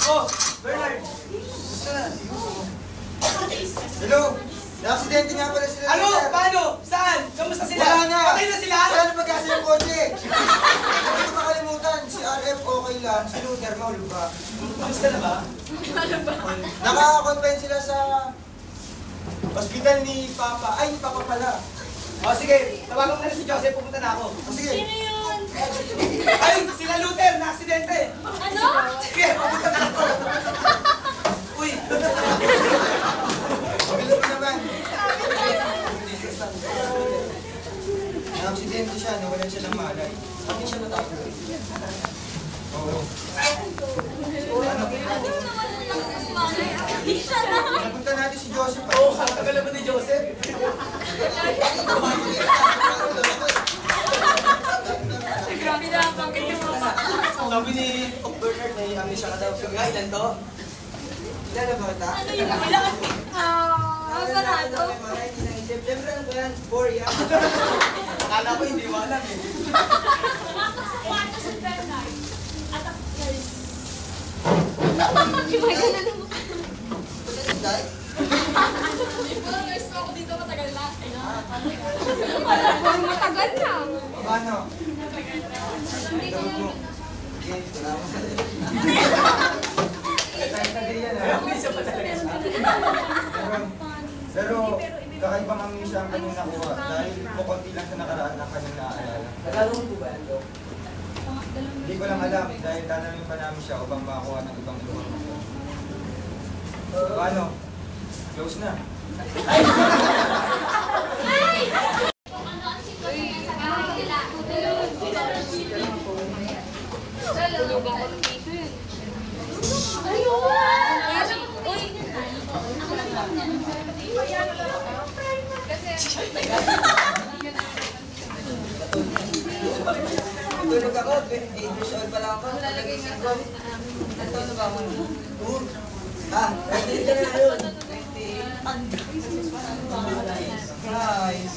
Oh, Bernard. Gusto na. Hello. Na-aksidente nga pala sila. Ano? Paano? Saan? Kamusta sila? Wala na. Patay na sila? Wala na pagkasa yung kotse. Hindi ko makalimutan. Si RF okay lang. Si Luther, maulog ba? Kamusta na ba? Naka-confine sila sa hospital ni Papa. Ay, ni Papa pala. O sige, tawagan mo na si Joseph, pupunta na ako. O sige. Sino yun? Ay, sila Luther, na-aksidente. Ano? Sige, pupunta na ako. Uy. Mabilis mo naman. Na-aksidente siya, nawalan siya ng malay. Pati siya natapos. Oo. Napunta natin si Joseph. Oo, katagal naman ni Joseph. Pinapangkin yung mga. Sabi ni Bernard na yung siya ka daw. Sabi nga, ilan to? Ilan na ba kita? Ano yung ilan? Sarado. Siyempre, ano ba yan? 4 yan. Akala ko hindi mo alam eh. Nasa kwarto si Bernard. At ang guys. Kimay ka na naman. Nurse ko ako dito matagal na. Matagal na. Paano? Dito yung... Pero kakaiba kami siya ang kanyang nakuha dahil kukunti lang sa nakaraan ng kanyang naaalala. Naglalaro po ba yan, Dok? Hindi ko lang alam dahil tanongin pa namin siya upang makakuha ng ibang informasyon. Paano? Close na. Tulog ako, 8 years old pa lang ako. Lalagay nga ko. Ito na ba ako? Ready ka na yun. 20. Guys.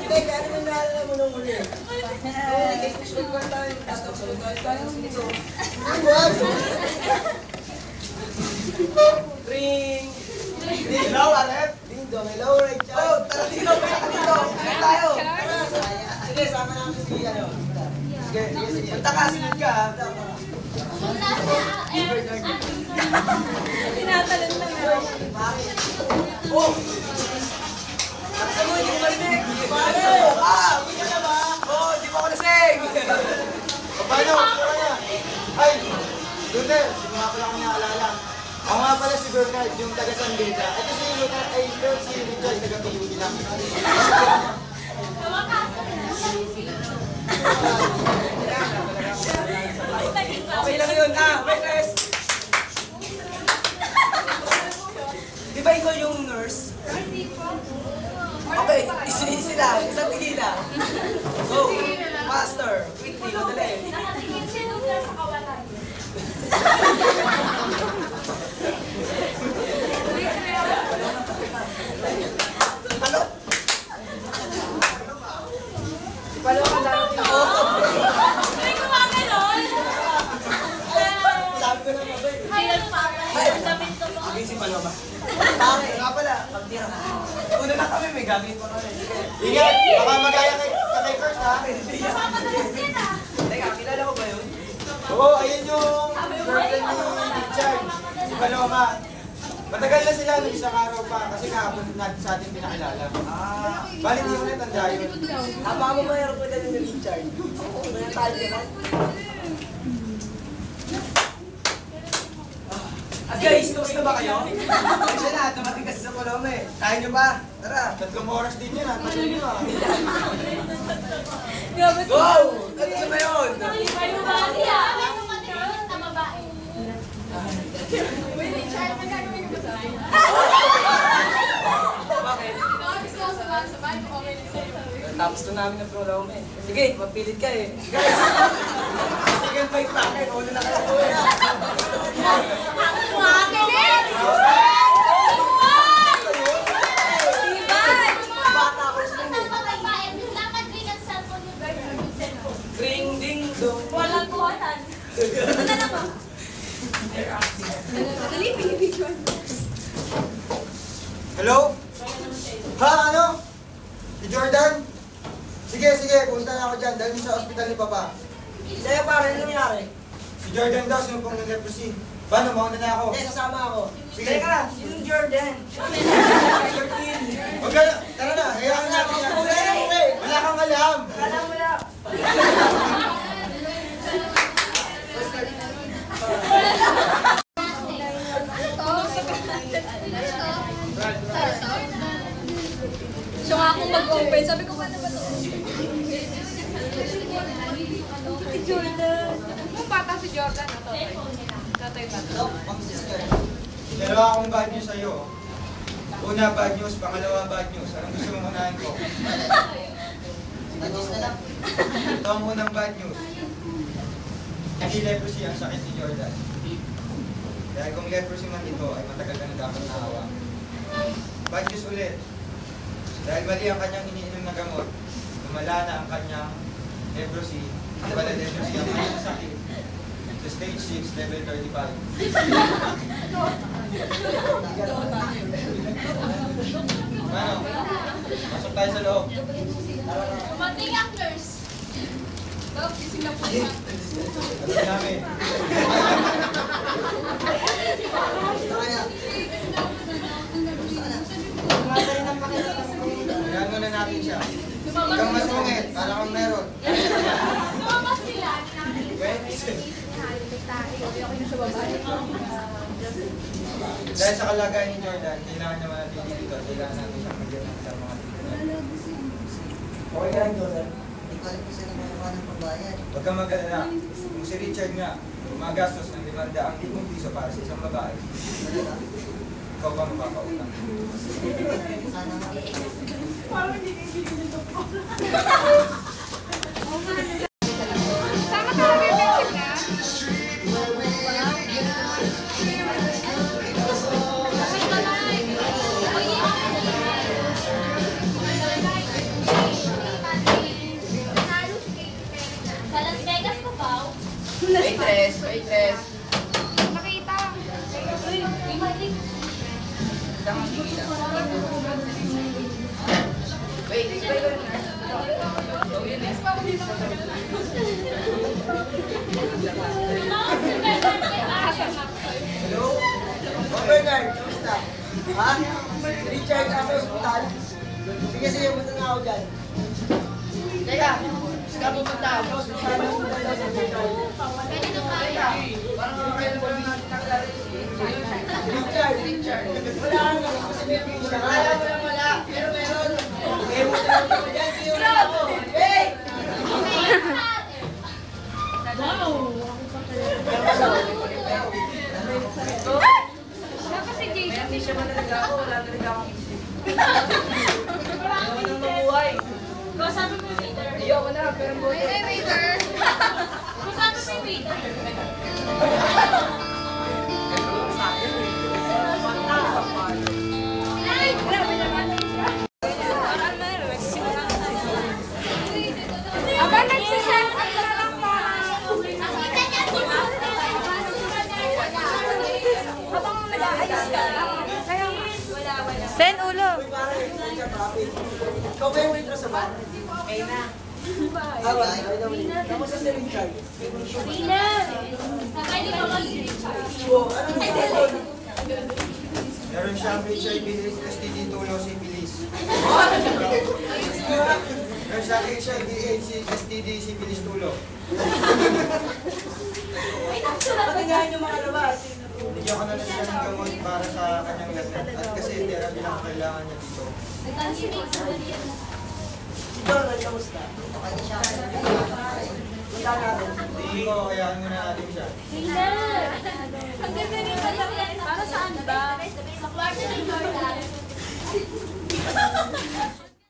Hindi, kaya naman naalala mo nung muli. Oo, 8 years old pa tayo. Tapos tayo dito. Ring! Hello, Arep! Ding dong, hello, Ray Chan! Oh, tara dito, dito! Kaya tayo! Sige, sama namin si ano. Sige, sige. Punta ka, sunod ka ha. Tinatalon lang na. Bakit? Oh! Nakasama mo, hindi ko marinig! Pare! Uwi ka na ba? Oh, di ba ako lasing? Paano? Paano na? Ay! Luther, hindi nga pala kami naalala. Ako nga pala si Bernard, yung taga San Beda. Ito si Luther, ay si Richard, taga PUD lang. Okay lang yun. Witness! Di ba ikaw yung nurse? Okay, isi lang. Isang tigila. Go! Master! Quickly, madali. Nakatingin si Luther sa kawalan. Ano? Palo ka lang. May kumaganon. Sabi ko na mabay. Hayal pa. Hayal damit to po. Sige si Paloma. Pare, nga pala. Pagtira. Una na kami, may gamit pa kami. Ingat! Baka magaya kay Kurt ha? Kasama na lang sila. Teka, kilala ko ba yun? Oo, ayun yung girlfriend ni Richard. Si Paloma. Matagal na sila nung isang araw pa kasi kahapon natin sa ating pinakilala. Bali, hindi mo natanda yun. Baka mo mayroon pa dyan ni Richard. May tali ka lang. Guys, tapos na ba kayo? Ay siya na, dumating kasi sa Paloma eh. Kaya nyo ba? Tara. 3 oras din yun ha. Pasal nyo ha. Go! Ano ba yun? May babae ah. May kumaganon na babae. Bakit? Tapos na namin ng Paloma eh. Sige, mapilit ka eh. Guys! Second fight pa kayo. Una na kayo. Ring ding dong. Walang kuwatan. Ano na ba? sige, punta na ako dyan. Dahil sa ospital ni Papa. Sa'yo pare, ano nangyari? Si Jordan daw, sinumpong ng leprosy. Paano, mauna na ako. Hindi, sasama ako. Sige. Teka, yung Jordan. Huwag ka na, tara na, hayaan natin yan. Wala kang alam. Kala mo na. Siya nga akong mag-open. Sabi ko, paano ba ito? Si Jordan. Kung bata si Jordan, Totoy. Totoy ba? Dalawa akong bad news sa'yo. Una, bad news. Pangalawa, bad news. Anong gusto mong unahin ko? Ito ang unang bad news. Hindi leprosy ang sakit ni Jordan. Dahil kung leprosy man ito, ay matagal ka na dapat nahawa. Bad news ulit. Dahil mali ang kanyang iniinom na gamot, lumala na ang kanyang leprosy. Wala leprosy ang kanyang sakit. Sa stage 6, level 35. Ano? Pasok tayo sa loob. Kumanting actors. Bob, gising na po yan. Alam namin. Kailangan muna natin siya. Ikaw masungit, para kang meron. Lumabas sila. Dahil sa kalagayan ni Jordan, kailangan niya manatili dito. Kailangan natin siyang magyan ng mga treatment. Okay ka lang, Jordan. Huwag kang mag-alala. Kung si Richard nga, gumagastos ng 500,000 piso para sa isang babae, ikaw pa mapapautang. Sama ka na bibigyan na. Sa Las Vegas ko pa. Waitress, waitress. Nakita. Wait, hello? Oh, Bernard, kamusta? Ha? Richard, nasa ospital? Sige, sige, punta na ako dyan. Teka, saan ka pupunta? Sa ospital, pupunta na sa ospital. Teka, parang kailan mo natin nakalari. Richard, wala ka nga kasi may pizza. Kaya mo lang wala, pero meron. Okay, punta na ako dyan. See you na ako. Hey! Dapat si Jason. Hindi siya manalaga ako, wala talaga akong isip. Ayaw nang mabuhay. Kausapin mo yung waiter. Ayoko na, pero buhay. Hey, waiter. Kausapin mo yung waiter. Ay, grabe naman. Aba, nagsisend ang lang pa. Habang nag-aayos ka. Kaya Sen ulo. Uy, parang Richard, traffic. Ikaw ba yung waitress sa bar? Okay na. Awa, by the way. Kamusta si Richard? Rina. Nakali pa ba si Richard? Oh, anong meron? Meron siyang HIV, STD, tulo, syphilis. Meron siyang HIV, AIDS, STD, syphilis, tulo. Patingahan yung mga labas. Bigyan ko na lang siya ng gamot para sa kanyang lagnat. At kasi therapy lang ang kailangan niya dito. Si Jordan, kamusta? Punta natin. Tingin ko, kayaan muna natin siya. Rina. Ang ganda rin pala. Para saan ba? Sa kwarto ni Jordan.